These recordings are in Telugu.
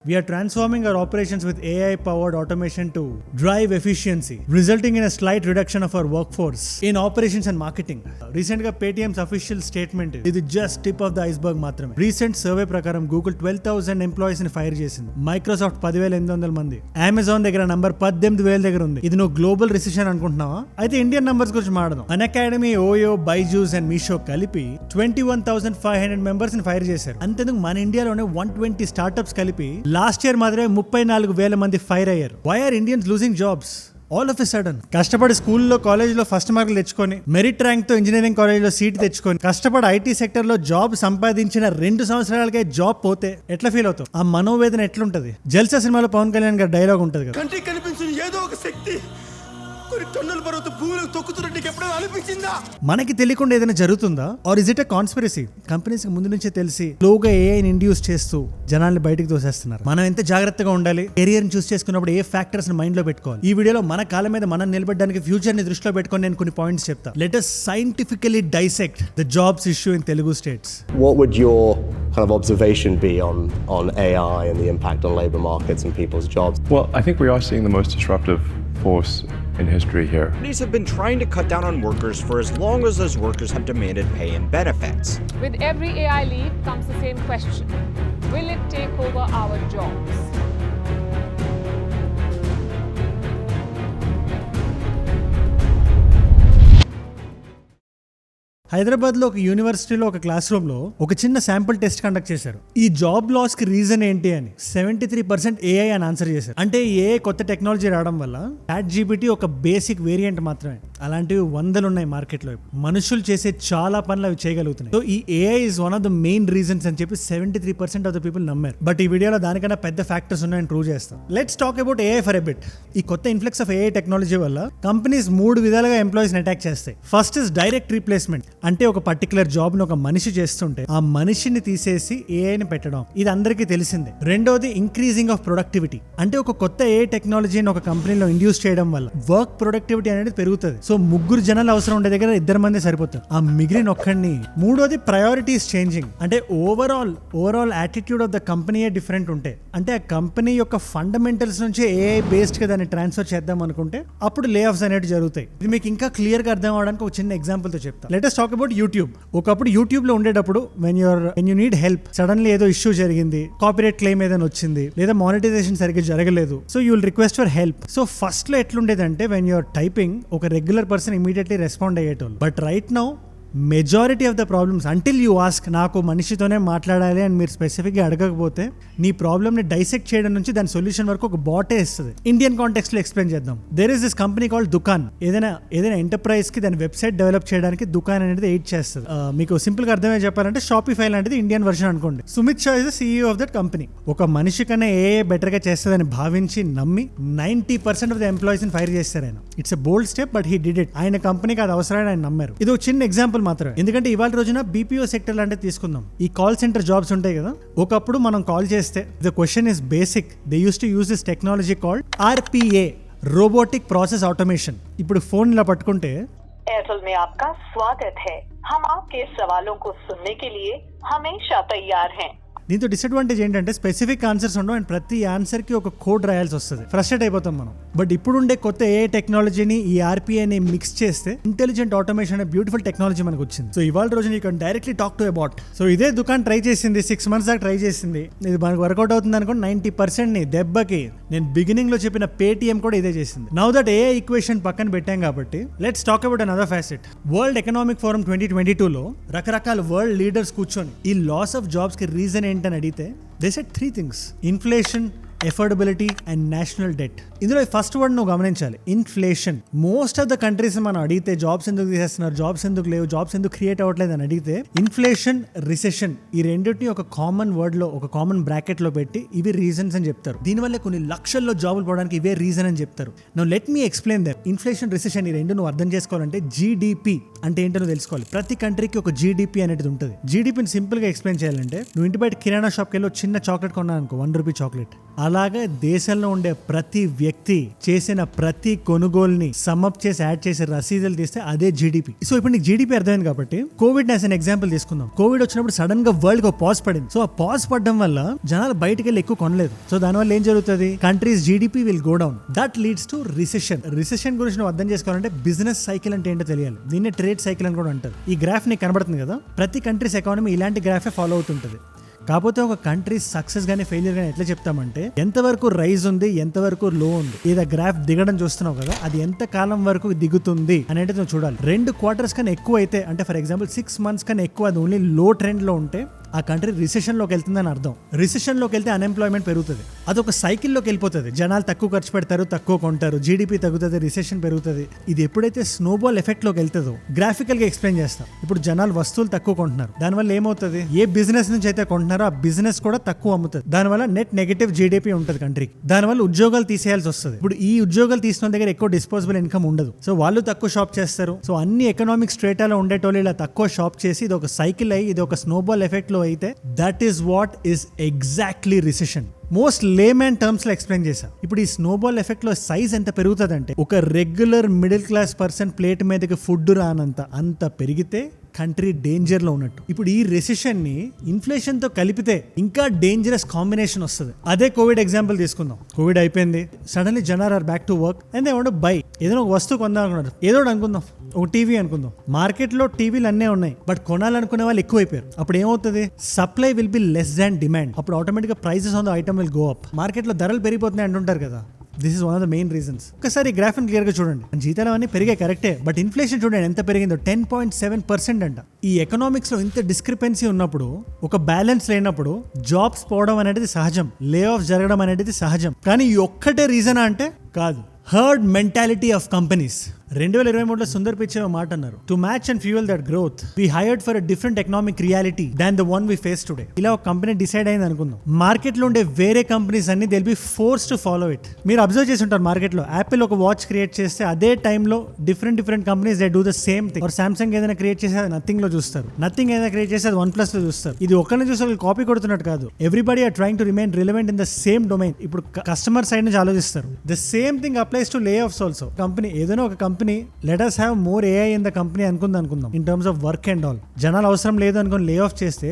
We are transforming our operations with AI-powered automation to drive efficiency, resulting in a slight reduction of our workforce in operations and marketing. Recent గా Paytm's official statement ఇది just tip of the iceberg మాత్రమే. Recent survey ప్రకారం Google 12,000 ఎంప్లాయీస్ ని ఫైర్ చేసింది. Microsoft 10,800 మంది. Amazon దగ్గర నంబర్ 18,000 దగ్గర ఉంది. ఇది నువ్వు గ్లోబల్ రిసెషన్ అనుకుంటున్నావా? అయితే ఇండియన్ నంబర్స్ గురించి మాట్లాడదాం. Unacademy, Oyo, Byju's and Meesho కలిపి 21,500 మెంబర్స్ ని ఫైర్ చేశారు. అంతేందుకు మన ఇండియాలోనే 120 స్టార్ట్అప్స్ కలిపి లాస్ట్ ఇయర్ మాత్రమే 34,000 మంది ఫైర్ అయ్యారు. Why are Indians losing jobs all of a sudden? కష్టపడి స్కూల్లో కాలేజ్లో ఫస్ట్ మార్కులు తెచ్చుకొని మెరిట్ ర్యాంక్ తో ఇంజనీరింగ్ కాలేజ్లో సీట్ తెచ్చుకొని కష్టపడి ఐటీ సెక్టర్ లో జాబ్ సంపాదించిన 2 సంవత్సరాలకే జాబ్ పోతే ఎట్లా ఫీల్ అవుతావు? ఆ మనోవేదన ఎట్లుంటది? జల్సా సినిమాలో పవన్ కళ్యాణ్ గారి డైలాగ్ ఉంటది కదా, కంటికి కనిపించిన ఏదో ఒక శక్తి కొన్ని టన్నుల బరువుతో భూమిలో తొక్కుతున్నట్టు నీకు ఎప్పుడైనా అనిపించిందా? మనకి తెలియకుండా ఏదైనా జరుగుతుందా? Or is it a conspiracy? Companies ముందు నుంచే తెలిసి లోగా ఏఐని ఇండ్యూస్ చేస్తూ జనాల్ని బయటికి తోసేస్తున్నారు. మనం ఎంత జాగ్రత్తగా ఉండాలి? కెరియర్ ని చూస్ చేసుకున్నప్పుడు ఏ ఫ్యాక్టర్స్ ని మైండ్ లో పెట్టుకోవాలి? ఈ వీడియోలో మన కాళ్ళ మీద మనం నిలబడడానికి ఫ్యూచర్ ని దృష్టిలో పెట్టుకొని నేను కొన్ని పాయింట్స్ చెప్తా. Let us scientifically dissect the jobs issue in Telugu states. What would your kind of observation be on AI and the impact on labor markets and people's jobs? Well, I think we are seeing the most disruptive force in history here. Companies have been trying to cut down on workers for as long as those workers have demanded pay and benefits. With every AI leap comes the same question: will it take over our jobs? Hyderabad లో ఒక యూనివర్సిటీలో ఒక క్లాస్ రూమ్ లో ఒక చిన్న శాంపుల్ టెస్ట్ కండక్ట్ చేశారు. ఈ జాబ్ లాస్ కి రీజన్ ఏంటి అని 73% ఏఐ అని ఆన్సర్ చేశారు. అంటే ఏఐ కొత్త టెక్నాలజీ రావడం వల్ల ChatGPT ఒక బేసిక్ వేరియంట్ మాత్రమే. అలాంటివి 100 ఉన్నాయి మార్కెట్ లో. మనుషులు చేసే చాలా పనులు అవి చేయగలుగుతున్నాయి. సో ఈ AI is one of the main reasons అని చెప్పి 73% ఆఫ్ ద పీపుల్ నమ్మారు. బట్ ఈ వీడియోలో దానికన్నా పెద్ద ఫ్యాక్టర్స్ ఉన్నాయని ప్రూవ్ చేస్తాం. Let's talk about AI for a bit. ఈ కొత్త ఇన్ఫ్లక్స్ ఆఫ్ ఏఐ టెక్నాలజీ వల్ల కంపెనీస్ 3 విధాలుగా ఎంప్లాయీస్ ని అటాక్ చేస్తాయి. First is direct replacement. అంటే ఒక పర్టికులర్ జాబ్ ని ఒక మనిషి చేస్తుంటే ఆ మనిషిని తీసేసి ఏఐని పెట్టడం, ఇది అందరికీ తెలిసిందే. రెండోది ఇంక్రీజింగ్ ఆఫ్ ప్రొడక్టివిటీ. అంటే ఒక కొత్త ఏఐ టెక్నాలజీని ఒక కంపెనీలో ఇండ్యూస్ చేయడం వల్ల వర్క్ ప్రొడక్టివిటీ అనేది పెరుగుతుంది. సో 3 జనాలు అవసరం ఉండే దగ్గర 2 మంది సరిపోతారు, ఆ మిగిలిన ఒక్కడిని. మూడోది ప్రయారిటీస్ చేంజింగ్. అంటే overall attitude of the company different ఉంటే, అంటే ఆ కంపెనీ యొక్క ఫండమెంటల్స్ నుంచి ఏఐ బేస్డ్ గా దాన్ని ట్రాన్స్ఫర్ చేద్దాం అనుకుంటే అప్పుడు లే ఆఫ్స్ అనేవి జరుగుతాయి. ఇది మీకు ఇంకా క్లియర్ గా అర్థం అవడానికి ఒక చిన్న ఎగ్జాంపుల్ తో చెప్తా. Let us talk about YouTube. ఒకప్పుడు యూట్యూబ్ లో ఉండేటప్పుడు when you need help, suddenly ఏదో ఇష్యూ జరిగింది, కాపీరైట్ క్లెయిమ్ ఏదైనా వచ్చింది, లేదా మానిటైజేషన్ సరిగ్గా జరగలేదు, so you will request for help. So first లో ఎట్లుండేదంటే వెన్ యూఆర్ టైపింగ్ ఒక రెగ్యులర్ పర్సన్ ఇమీడియట్లీ రెస్పాండ్ అయ్యేటోళ్ళు. But right now majority of the problems, until you ask నాకు మనిషితోనే మాట్లాడాలి అని మీరు స్పెసిఫిక్గా అడగకపోతే, నీ ప్రాబ్లమ్ని డైసెక్ట్ చేయడం నుంచి దాని సొల్యూషన్ వరకు ఒక బాటే ఇస్తుంది. ఇండియన్ కాంటెక్స్ట్ లో ఎక్స్ప్లెయిన్ చేద్దాం. There is this company called Dukaan. ఏదైనా ఎంటర్ప్రైజ్ కి దాని వెబ్సైట్ డెవలప్ చేయడానికి దుకాన్ అనేది ఎయిడ్ చేస్తుంది. మీకు సింపుల్ గా అర్థమే చెప్పాలంటే షాపిఫై లాంటిది ఇండియన్ వర్షన్ అనుకోండి. Sumit Shah is the CEO of that company. ఒక మనిషి కన్నా ఏ బెటర్ గా చేస్తుందని భావించి నమ్మి 90% ఆఫ్ ద ఎంప్లాయీస్ ని ఫైర్ చేస్తారు ఆయన. It's a bold step, but he did it. ఆయన కంపెనీకి అది అవసరమని ఆయన నమ్మారు. ఇది ఒక చిన్న ఎగ్జాంపుల్ మాత్రమే. ఎందుకంటే ఇవాళ రోజున BPO సెక్టర్ లాంటి తీసుకుందాం. ఈ కాల్ సెంటర్ జాబ్స్ ఉంటాయి కదా, ఒకప్పుడు మనం కాల్ చేస్తే the question is basic. They use to use this technology called RPA, robotic process automation. ఇప్పుడు ఫోన్ ఇలా పట్టుకుంటే एयरटेल में आपका स्वागत है, हम आपके सवालों को सुनने के लिए हमेशा तैयार हैं. దీంతో డిసడ్వాంటేజ్ ఏంటంటే స్పెసిఫిక్ ఆన్సర్స్ ఉండవు అండ్ ప్రతి ఆన్సర్ కి ఒక కోడ్ రాయాల్సి వస్తుంది. ఫ్రస్ట్రేట్ అయిపోతాం మనం. బట్ ఇప్పుడుండే కొత్త ఏ టెక్నాలజీని ఈ RPAని మిక్స్ చేస్తే ఇంటెలిజెంట్ ఆటోమేషన్ అనే బ్యూటిఫుల్ టెక్నాలజీ మనకు వచ్చింది. సో ఇవాళ రోజున you can directly talk to a bot. So ఇదే దుకాన్ ట్రై చేసింది, 6 months దాకా ట్రై చేసింది. ఇది మనకు వర్కౌట్ అవుతుంది అనుకోండి. 90% ని దెబ్బకి నేను బిగినింగ్ లో చెప్పిన Paytm కూడా ఇదే చేసింది. నౌ దట్ ఏ ఈక్వేషన్ పక్కన పెట్టాం కాబట్టి let's talk about another facet. World economic forum 2022లో రకరకాల వరల్డ్ లీడర్స్ కూర్చొని ఈ లాస్ ఆఫ్ జాబ్స్ కి రీజన్ ఏంటని అడిగితే they said 3 things: inflation, affordability and national debt. ఇందులో ఫస్ట్ వర్డ్ నువ్వు గమనించాలి, inflation. Most of the countries మనం అడిగితే జాబ్స్ ఎందుకు తీసేస్తున్నారు, జాబ్స్ ఎందుకు లేవు, జాబ్స్ ఎందుకు క్రియేట్ అవ్వట్లేదు అని అడిగితే ఇన్ఫ్లేషన్, రిసెషన్, ఈ రెండింటిని ఒక కామన్ వర్డ్ లో, ఒక కామన్ బ్రాకెట్ లో పెట్టి ఇవి రీజన్స్ అని చెప్తారు. దీనివల్ల కొన్ని లక్షల్లో జాబులు పోవడానికి ఇవే రీజన్ అని చెప్తారు. Now let me explain them. Inflation, recession ఈ రెండు నువ్వు అర్థం చేసుకోవాలంటే GDP అంటే ఏంటో నువ్వు తెలుసుకోవాలి. ప్రతి కంట్రీకి ఒక GDP అనేది ఉంటుంది. GDPని సింపుల్ గా ఎక్స్ప్లెయిన్ చేయాలంటే, నువ్వు ఇంటి బయట కిరాణా షాప్కి వెళ్ళి చిన్న చాక్లెట్ కొన్నా అనుకో, 1 రూపీ చాక్లెట్. అలాగే దేశంలో ఉండే ప్రతి వ్యక్తి చేసిన ప్రతి కొనుగోలుని సమ్అప్ చేసి యాడ్ చేసి రసీదులు తీస్తే అదే జీడిపి. సో ఇప్పుడు నీకు జీడిపి అర్థమైంది కాబట్టి కోవిడ్ యాజ్ అన్ ఎగ్జాంపుల్ తీసుకుందాం. కోవిడ్ వచ్చినప్పుడు సడన్ గా వరల్డ్ గా పాజ్ పడింది. సో ఆ పాజ్ పడడం వల్ల జనాలు బయటకు వెళ్ళి ఎక్కువ కొనలేదు. సో దానివల్ల ఏం జరుగుతుంది, countries GDP will go down. That leads to recession. Recession గురించి నువ్వు అర్థం చేసుకోవాలంటే బిజినెస్ సైకిల్ అంటే ఏంటో తెలియాలి. దీన్ని ట్రేడ్ సైకిల్ అని కూడా అంటారు. ఈ గ్రాఫ్ నీకు కనబడుతుంది కదా, ప్రతి కంట్రీస్ ఎకానమీ ఇలాంటి గ్రాఫే ఫాలో అవుతుంటది. కాకపోతే ఒక కంట్రీ సక్సెస్ గానీ ఫెయిలియర్ గానీ ఎట్లా చెప్తామంటే ఎంతవరకు రైజ్ ఉంది, ఎంతవరకు లో ఉంది. ఏదో గ్రాఫ్ దిగడం చూస్తున్నావు కదా, అది ఎంత కాలం వరకు దిగుతుంది అనేది నువ్వు చూడాలి. 2 క్వార్టర్స్ కన్నా ఎక్కువ అయితే, అంటే ఫర్ ఎగ్జాంపుల్ 6 months కన్నా ఎక్కువ అది ఓన్లీ లో ట్రెండ్ లో ఉంటే ఆ కంట్రీ రిసెషన్ లోకి వెళ్తుందని అర్థం. రిసెషన్ లోకి వెళ్తే అన్ఎంప్లాయ్మెంట్ పెరుగుతుంది. అదొక సైకిల్లోకి వెళ్ళిపోతుంది. జనాలు తక్కువ ఖర్చు పెడతారు, తక్కువ కొంటారు, జీడిపి తగ్గుతుంది, రిసెషన్ పెరుగుతుంది. ఇది ఎప్పుడైతే స్నోబాల్ ఎఫెక్ట్ లోకి వెళ్తుందో గ్రాఫికల్ గా ఎక్స్ప్లెయిన్ చేస్తాం. ఇప్పుడు జనాలు వస్తువులు తక్కువ కొంటున్నారు, దానివల్ల ఏమవుతుంది, ఏ బిజినెస్ నుంచి అయితే కొంటున్నారో ఆ బిజినెస్ కూడా తక్కువ అమ్ముతుంది. దానివల్ల నెట్ నెగటివ్ జీడిపి ఉంటుంది కంట్రీకి. దానివల్ల ఉద్యోగాలు తీసేయాల్సి వస్తుంది. ఇప్పుడు ఈ ఉద్యోగాలు తీసిన దగ్గర ఎక్కువ డిస్పోజబుల్ ఇన్కమ్ ఉండదు. సో వాళ్ళు తక్కువ షాప్ చేస్తారు. సో అన్ని ఎకనామిక్ స్ట్రేటాలో ఉండేటోళ్ళు ఇలా తక్కువ షాప్ చేసి ఇది ఒక సైకిల్ అయ్యి ఇది ఒక స్నోబాల్ ఎఫెక్ట్ లో అయితే that is what is exactly recession. Most layman terms లో ఎక్స్ప్లెయిన్ చేశా. ఇప్పుడు ఈ స్నోబాల్ ఎఫెక్ట్ లో సైజ్ ఎంత పెరుగుతుంది అంటే ఒక regular middle class person plate మీదకి ఫుడ్ రానంత అంత పెరిగితే కంట్రీ డేంజర్ లో ఉన్నట్టు. ఇప్పుడు ఈ రెసెషన్ ని ఇన్ఫ్లేషన్ తో కలిపితే ఇంకా డేంజరస్ కాంబినేషన్ వస్తుంది. అదే కోవిడ్ ఎగ్జాంపుల్ తీసుకుందాం. కోవిడ్ అయిపోయింది, సడన్లీ జనాలు are back to work and they want to buy. ఏదైనా ఒక వస్తువు కొందాం అనుకున్నారు, ఏదో ఒకటి అనుకుందాం, ఒక టీవీ అనుకుందాం. మార్కెట్ లో టీవీలు అన్నీ ఉన్నాయి, బట్ కొనాలనుకునే వాళ్ళు ఎక్కువైపోయారు. అప్పుడు ఏమవుతుంది, supply will be less than demand. అప్పుడు ఆటోమేటిక్ గా prices on the item will go up. Market లో ధరలు పెరిగిపోతున్నాయి అంటుంటారు కదా, this is one of the main reasons. ఒకసారి ఈ గ్రాఫ్ క్లియర్ గా చూడండి. జీతాలు అన్ని పెరిగాయి కరెక్టే, బట్ ఇన్ఫ్లేషన్ చూడండి ఎంత పెరిగిందో, 10.7% అంట. ఈ ఎకనామిక్స్ లో ఇంత డిస్క్రిపెన్సీ ఉన్నప్పుడు, ఒక బ్యాలెన్స్ లేనప్పుడు జాబ్స్ పోవడం అనేది సహజం, లే ఆఫ్ జరగడం అనేది సహజం. కానీ ఈ ఒక్కటే రీజనా అంటే కాదు. Herd mentality of companies. 2023లో సుందర్ పిచ్చే మాట అన్నారు, to match and fuel that growth we hired for a different economic reality than the one we face today. ఇలా ఒక కంపెనీ డిసైడ్ అయింది అనుకుందాం, మార్కెట్ లో ఉండే వేరే కంపెనీస్ అన్ని they will be force to follow it. మీరు అబ్జర్వ్ చేసి ఉంటారు, మార్కెట్ లో యాపిల్ ఒక వాచ్ క్రియేట్ చేస్తే అదే టైంలో different companies they do the same thing. Or Samsung ఏదైనా క్రియేట్ చేస్తే అది నథింగ్ లో చూస్తారు, నథింగ్ ఏదైనా క్రియేట్ చేస్తే అది OnePlus లో చూస్తారు. ఇది ఒక్కరిని చూసి వాళ్ళు కాపీ కొడుతున్నట్టు కాదు, everybody are trying to remain relevant in the same domain. ఇప్పుడు కస్టమర్ సైడ్ నుంచి ఆలోచిస్తారు. The same thing applies to layoffs also. Company ఏదైనా ఒక company let us have more AI in the company అనుకుందాం in terms of work and all. జనాలు అవసరం లేదు అనుకుని లే ఆఫ్ చేస్తే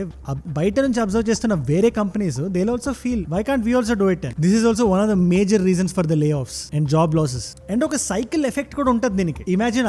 బయట నుంచి అబ్జర్వ్ చేస్తున్న వేరే companies they will also feel why can't we also do it. This is also one of the major reasons for the layoffs and job losses. And ఒక సైకిల్ ఎఫెక్ట్ కూడా ఉంటుంది దీనికి. ఇమాజిన్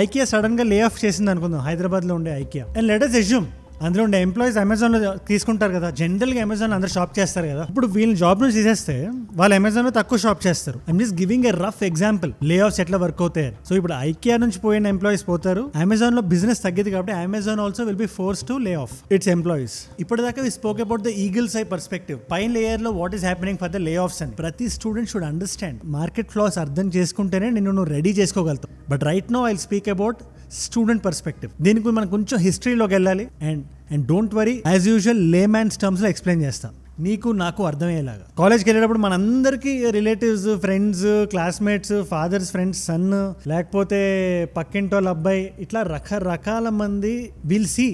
ఐకియా సడన్ గా లే ఆఫ్ చేసింది అనుకుందాం, హైదరాబాద్ లో ఉండే IKEA. And let us assume అందులో ఉండే ఎంప్లాయీస్ అమెజాన్ లో తీసుకుంటారు కదా, జనరల్ గా అమెజాన్ అందరూ షాప్ చేస్తారు కదా. ఇప్పుడు వీళ్ళు జాబ్ నుంచి తీసేస్తే వాళ్ళు అమెజాన్ లో తక్కువ షాప్ చేస్తారు. I'm just giving a rough example layoffs ఎట్లా వర్క్ అవుతాయి. సో ఇప్పుడు ఐకియా నుంచి పోయిన ఎంప్లాయీస్ పోతారు, అమెజాన్ లో బిజినెస్ తగ్గింది కాబట్టి Amazon also will be force to lay off its employees. ఇప్పటిదాకా we spoke about the eagle's eye perspective, పైన లేయర్ లో what is happening for the layoffs అని. ప్రతి student should understand market flaws అర్థం చేసుకుంటేనే నువ్వు రెడీ చేసుకోగలుగుతావు. But right no I speak about student perspective. దీనికి మనం కొంచెం హిస్టరీలోకి వెళ్ళాలి. And don't worry, as usual layman's terms లో ఎక్స్ప్లెయిన్ చేస్తాం, నీకు నాకు అర్థమయ్యేలాగా. కాలేజ్కి వెళ్ళేటప్పుడు మనందరికీ relatives, friends, classmates, father's friend's son, లేకపోతే పక్కింటోళ్ళ అబ్బాయి, ఇట్లా రకరకాల మంది విల్ సీ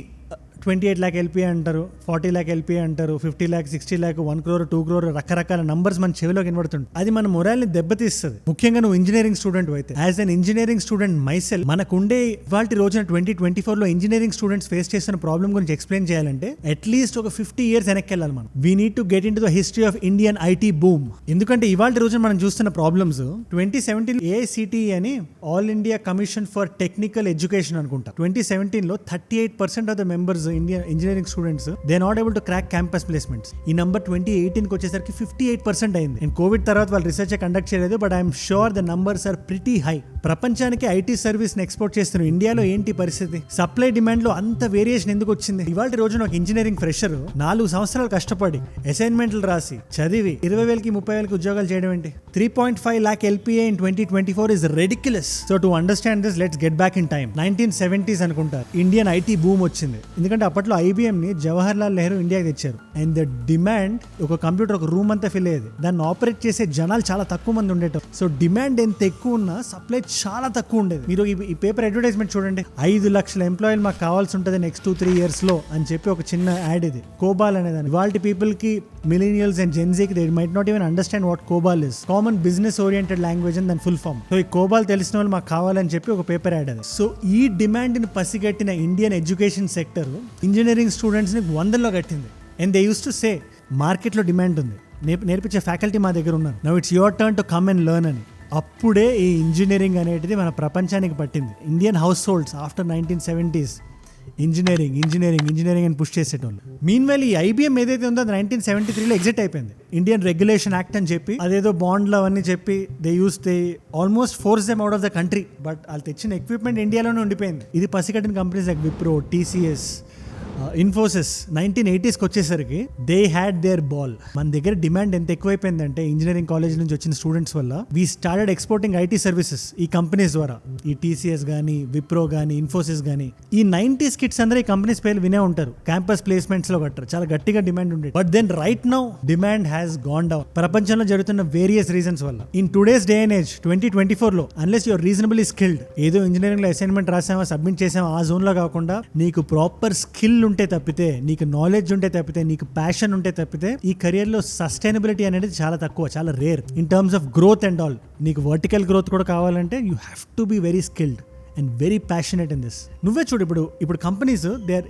28 lakh LPA అంటారు, 40 lakh LPA అంటారు, 50 lakh, 60 lakh, 1 crore, 2 crore, రకరకాల నంబర్స్ మన చెవిలోకి వినబడుతుంది. అది మన మొరాల్ని దెబ్బతీస్తుంది. ముఖ్యంగా నువ్వు ఇంజనీరింగ్ స్టూడెంట్ అయితే. As an engineering student myself, మనకుండే ఇవాళ రోజున 2024లో ఇంజనీరింగ్ స్టూడెంట్స్ ఫేస్ చేస్తున్న ప్రాబ్లం గురించి ఎక్స్ప్లెయిన్ చేయాలంటే అట్లీస్ట్ ఒక 50 years వెనక్కి వెళ్ళాలి మనం. We need to get in to the history of Indian IT boom. ఎందుకంటే ఇవాళ రోజున మనం చూస్తున్న ప్రాబ్లమ్స్ 2017 AICTE అని all India commission for technical education అనుకుంటా, 2017లో 38% of the members India engineering students they not able to crack campus placements. ఈ నంబర్ 2018కి వచ్చేసరికి 58% అయింది. అండ్ కోవిడ్ తర్వాత వాళ్ళు రీసెర్చ్ కండక్ట్ చేయలేదు, but I'm sure the numbers are pretty high. ప్రపంచానికి ఐటీ సర్వీస్ ని ఎక్స్పోర్ట్ చేస్తున్నారు. ఇండియాలో ఏంటి పరిస్థితి? సప్లై డిమాండ్ లో అంత వేరియేషన్ ఎందుకు వచ్చింది? ఇవాళ రోజున ఒక ఇంజనీరింగ్ ఫ్రెషర్ 4 సంవత్సరాలు కష్టపడి అసైన్మెంట్లు రాసి చదివి 20,000 30,000 ఉద్యోగాలు చేయడం ఏంటి? 3.5 lakh LPA in 2024 is ridiculous. So to understand this, let's get back in time. 1970s అనుకుంటారు, ఇండియన్ ఐటీ బూమ్ వచ్చింది. ఎందుకంటే అప్పట్లో IBM ని జవహర్లాల్ నెహ్రూ ఇండియాకి తెచ్చారు. అండ్ ద డిమాండ్, ఒక కంప్యూటర్ ఒక రూమ్ అంతా ఫిల్ అయ్యేది, దాన్ని ఆపరేట్ చేసే జనాలు చాలా తక్కువ మంది ఉండేటం. సో డిమాండ్ ఎంత ఎక్కువ ఉన్నా సప్లై చాలా తక్కువ ఉండేది. మీరు ఈ పేపర్ అడ్వర్టైజ్మెంట్ చూడండి, 5 లక్షల ఎంప్లాయీలు మాకు కావాల్సి ఉంటుంది నెక్స్ట్ 2-3 years లో అని చెప్పి ఒక చిన్న యాడ్ ఇది. కోబాల్ అనేదాన్ని వాళ్ళ పీపుల్ కి, మిలీనియల్స్ అండ్ జెన్జీకి they might not even understand what COBOL is. Common business oriented language అని దాని ఫుల్ ఫామ్. సో ఈ కోబాల్ తెలిసిన వాళ్ళు మాకు కావాలని చెప్పి ఒక పేపర్ యాడ్ అది. సో ఈ డిమాండ్ ని పసిగట్టిన Indian education sector engineering students ని 100లో కట్టింది. And they use to say మార్కెట్లో డిమాండ్ ఉంది, నేర్పించే ఫ్యాకల్టీ మా దగ్గర ఉన్నారు, now it's your turn to come and learn అని. అప్పుడే ఈ ఇంజనీరింగ్ అనేది మన ప్రపంచానికి పట్టింది. Indian households after 1970s engineering అని పుష్ చేసేటోళ్ళు. మీన్ వైల్ ఈ IBM ఏదైతే ఉందో అది 1973లో ఎగ్జిట్ అయిపోయింది. ఇండియన్ రెగ్యులేషన్ యాక్ట్ అని చెప్పి అదేదో బాండ్లు అవన్నీ చెప్పి they almost force them out of the country. But వాళ్ళు తెచ్చిన ఎక్విప్మెంట్ ఇండియాలోనే ఉండిపోయింది. ఇది పసిగట్టిన companies like Wipro, TCS, Infosys 1980sకి వచ్చేసరికి దే హ్యాడ్ దేర్ బాల్. మన దగ్గర డిమాండ్ ఎంత ఎక్కువైపోయిందంటే ఇంజనీరింగ్ కాలేజ్ నుంచి వచ్చిన స్టూడెంట్స్ వల్ల we started exporting IT services ఈ కంపెనీస్ ద్వారా. ఈ TCS కానీ, విప్రో కానీ, ఇన్ఫోసిస్ కానీ, ఈ 90s కిడ్స్ అందరూ ఈ కంపెనీస్ పేర్లు వినే ఉంటారు. క్యాంపస్ ప్లేస్మెంట్స్ లో కట్టారు, చాలా గట్టిగా డిమాండ్ ఉండేది. But then right now demand has gone down ప్రపంచంలో జరుగుతున్న వేరియస్ రీజన్స్ వల్ల. In today's day and age 2024లో అన్లెస్ యూఆర్ రీజనబుల్లీ స్కిల్డ్, ఏదో ఇంజనీరింగ్ లో అసైన్మెంట్ రాసామా, సబ్మిట్ చేసామా ఆ జోన్ లో కాకుండా నీకు ప్రాపర్ స్కిల్ ఉంటే తప్పితే, నీకు నాలెడ్జ్ ఉంటే తప్పితే, నీకు ప్యాషన్ ఉంటే తప్పితే ఈ కెరియర్ లో సస్టైనబిలిటీ అనేది చాలా తక్కువ, చాలా rare in terms of growth and all. నీకు వర్టికల్ గ్రోత్ కూడా కావాలంటే you have to be very skilled and very passionate in this. నువ్వే చూడు, ఇప్పుడు companies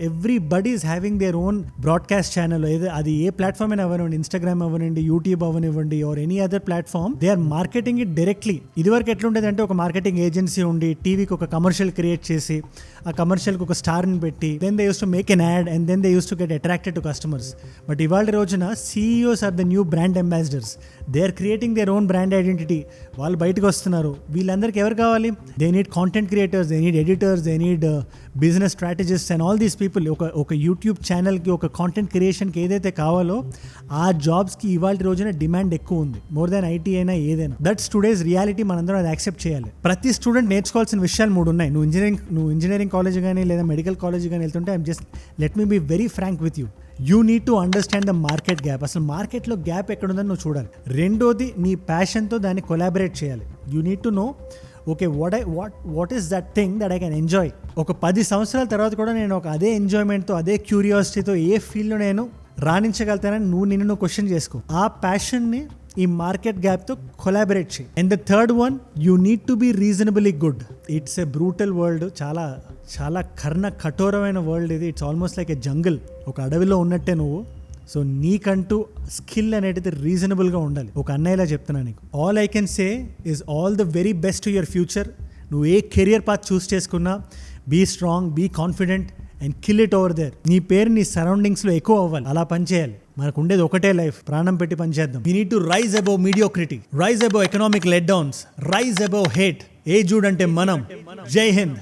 everybody is having their own broadcast channel. అది ఏ ప్లాట్ఫామ్ అయినా అవ్వనివ్వండి, ఇన్స్టాగ్రామ్ అవ్వనివ్వండి, యూట్యూబ్ అవ్వనివ్వండి, or any other platform, they are marketing it directly. ఇదివరకు ఎట్లుండేది అంటే ఒక మార్కెటింగ్ ఏజెన్సీ ఉండి టీవీకి ఒక కమర్షియల్ క్రియేట్ చేసి ఆ కమర్షియల్కి ఒక స్టార్ని పెట్టి then they use to make an ad and then they use to get attracted to customers. But ఇవాళ రోజున CEOs are the new brand ambassadors. They are creating their own brand identity. వాళ్ళు బయటకు వస్తున్నారు. వీళ్ళందరికీ ఎవరు కావాలి? They need content creators, they need editors, they need business strategist and all these people. ఒక యూట్యూబ్ ఛానల్కి, ఒక కాంటెంట్ క్రియేషన్కి ఏదైతే కావాలో ఆ జాబ్స్కి ఇవాళ రోజున డిమాండ్ ఎక్కువ ఉంది, మోర్ దాన్ IT అయినా ఏదైనా. That's today's reality. మనందరం అది యాక్సెప్ట్ చేయాలి. ప్రతి స్టూడెంట్ నేర్చుకోవాల్సిన విషయాలు 3 ఉన్నాయి. నువ్వు ఇంజనీరింగ్ కాలేజ్ కానీ లేదా మెడికల్ కాలేజ్ కానీ వెళ్తుంటే let me be very frank with you. You need to understand the market gap. అసలు మార్కెట్లో గ్యాప్ ఎక్కడుందని నువ్వు చూడాలి. రెండోది, నీ ప్యాషన్తో దాన్ని కొలాబరేట్ చేయాలి. You need to know okay what is that thing that I can enjoy. ఒక 10 సంవత్సరాల తర్వాత కూడా నేను అదే ఎంజాయ్మెంట్తో, అదే క్యూరియాసిటీతో ఏ ఫీల్డ్లో నేను రాణించగలుగుతానని నిన్ను క్వశ్చన్ చేసుకో. ఆ ప్యాషన్ని ఈ మార్కెట్ గ్యాప్తో కొలాబరేట్ చేయి. And the third one, you need to be reasonably good. It's a brutal world, చాలా చాలా కఠోరమైన వరల్డ్ ఇది. It's almost like a jungle. ఒక అడవిలో ఉన్నట్టే నువ్వు. సో నీకంటూ స్కిల్ అనేది రీజనబుల్గా ఉండాలి. ఒక అన్నయ్యలా చెప్తున్నా నీకు. All I can say is all the very best to your future. నువ్వు ఏ కెరియర్ పాత్ చూస్ చేసుకున్నా, be strong, be confident and kill it over there. నీ పేరు నీ సరౌండింగ్స్లో ఎక్కువ అవ్వాలి. అలా పనిచేయాలి. మనకు ఉండేది ఒకటే లైఫ్, ప్రాణం పెట్టి పనిచేద్దాం. We need to rise above mediocrity, rise above economic let downs, rise above hate. ఏ జూడ్ అంటే మనం. జై హింద్.